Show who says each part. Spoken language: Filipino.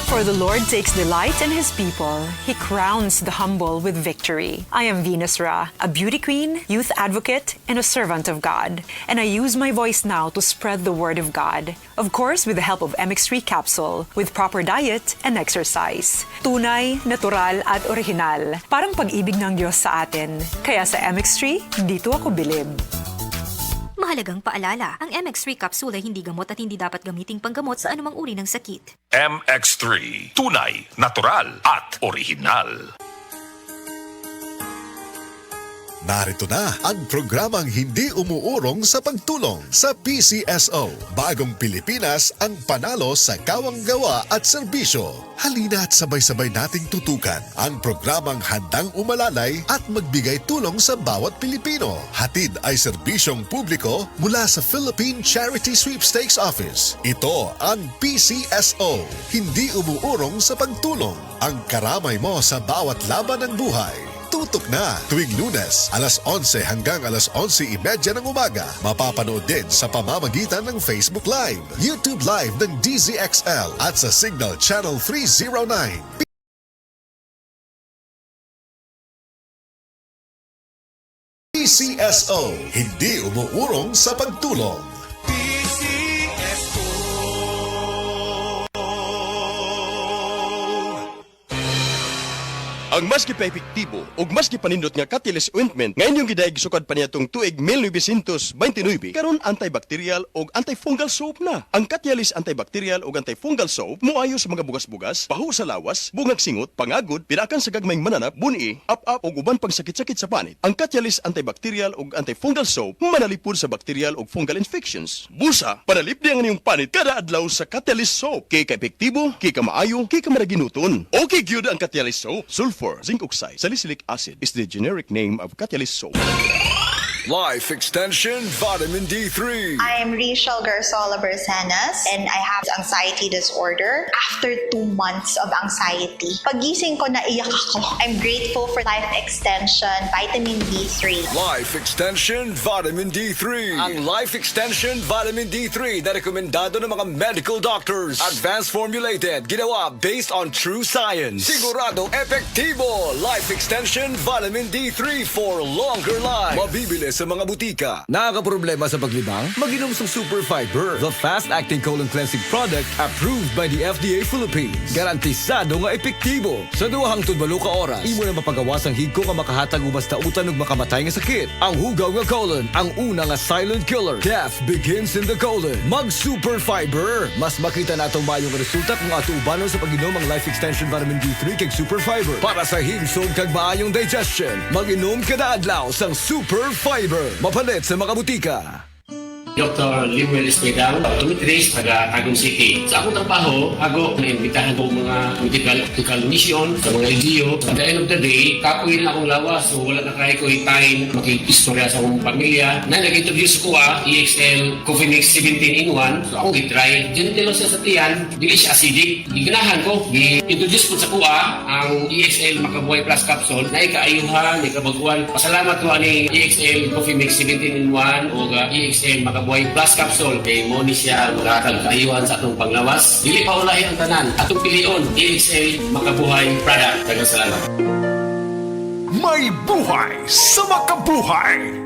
Speaker 1: For the Lord takes delight in His people. He crowns the humble with victory. I am Venus Ra, a beauty queen, youth advocate, and a servant of God. And I use my voice now to spread the word of God. Of course, with the help of MX3 capsule, with proper diet and exercise. Tunay, natural, at original. Parang pag-ibig ng Diyos sa atin. Kaya sa MX3, dito ako bilib.
Speaker 2: Mahalagang paalala, ang MX3 capsule ay hindi gamot at hindi dapat gamiting panggamot sa anumang uri ng sakit.
Speaker 3: MX3, tunay, natural, at original.
Speaker 4: Narito na ang programang hindi umuurong sa pagtulong sa PCSO. Bagong Pilipinas ang panalo sa kawang-gawa at serbisyo. Halina at sabay-sabay nating tutukan ang programang handang umalalay at magbigay tulong sa bawat Pilipino. Hatid ay serbisyong publiko mula sa Philippine Charity Sweepstakes Office. Ito ang PCSO. Hindi umuurong sa pagtulong. Ang karamay mo sa bawat laban ng buhay. Tutok na tuwing Lunes, alas 11 hanggang alas 11:30 ng umaga. Mapapanood din sa pamamagitan ng Facebook Live, YouTube Live ng DZXL at sa Signal Channel 309. PCSO, hindi umuurong sa pagtulong.
Speaker 5: Ang mas gipa-epektibo ug mas gipanindot nga Catalyst ointment ngayon yung gidayeg sukad pa niya tong tuig 1929 karon antibacterial ug antifungal soap na. Ang Catalyst antibacterial ug antifungal soap moayo sa mga bugas-bugas, pahu sa lawas, bungag singot, pangagod, pinakan sa gagmayng mananap, buni, up-up ug uban pang sakit-sakit sa panit. Ang Catalyst antibacterial ug antifungal soap manalipod sa bacterial ug fungal infections. Busa, panalip di ang inyong panit kada adlaw sa Catalyst soap. Kay ka-epektibo, kay ka maayo, kay ka maraginuton. Okay gyud ang Catalyst soap. Sulfur, zinc oxide, salicylic acid is the generic name of Catalyst soap.
Speaker 6: Life Extension Vitamin D3.
Speaker 7: I'm Rachel Garzola Bersanas and I have anxiety disorder. After 2 months of anxiety, pagising ko naiyak ako. I'm grateful for Life Extension Vitamin D3.
Speaker 6: Life Extension Vitamin D3. Ang Life Extension Vitamin D3 na rekomendado ng mga medical doctors. Advanced formulated, ginawa based on true science. Sigurado epektibo. Life Extension Vitamin D3 for longer life. Mabibili sa mga butika.
Speaker 8: Nakakaproblema sa paglibang? Mag-inom sa Super Fiber, the fast-acting colon cleansing product approved by the FDA Philippines. Garantisado nga epektibo. Sa duhang tudbalo ka oras, imo na mapagawas ang higko nga makahatag ubas tautan ug makamatay nga sakit. Ang hugaw nga colon, ang una nga silent killer. Death begins in the colon. Mag-Super Fiber. Mas makita natong mayong resulta kung ato ubanon sa pag-inom ang Life Extension Vitamin D3 kay Super Fiber. Para sa himsog kag maayong digestion, mag-inom kada adlaw sang Super Fiber. Mapalit sa mga butika.
Speaker 9: Dr. Limuel Espedal, optometrist, taga Tagum City. Sa akong trabaho, ako naimbitahan ko mga medical mission sa mga LGU. At the end of the day, kapuin na akong lawas. So wala na kaya ko time makikistorya sa akong pamilya. Na nag-introduce ko EXL Coffee Mix 17-in-1. So akong gitry. Genitilo siya sa tiyan, dili siya acidic. Giganahan ko. Gi-introduce ko sa kuha ang EXL Makabuhay Plus Capsule na ikaayuhan, ikabaguan. Pasalamat ko ani EXL Coffee Mix 17-in-1 o EXL Makabuhay Plus Capsule kay mo ni siya makakag kaayuhan sa atong panglawas. Dili pa ulahi ang tanan. Atong pilion, EXL Makabuhay product. Daghang salamat.
Speaker 3: May buhay sa makabuhay!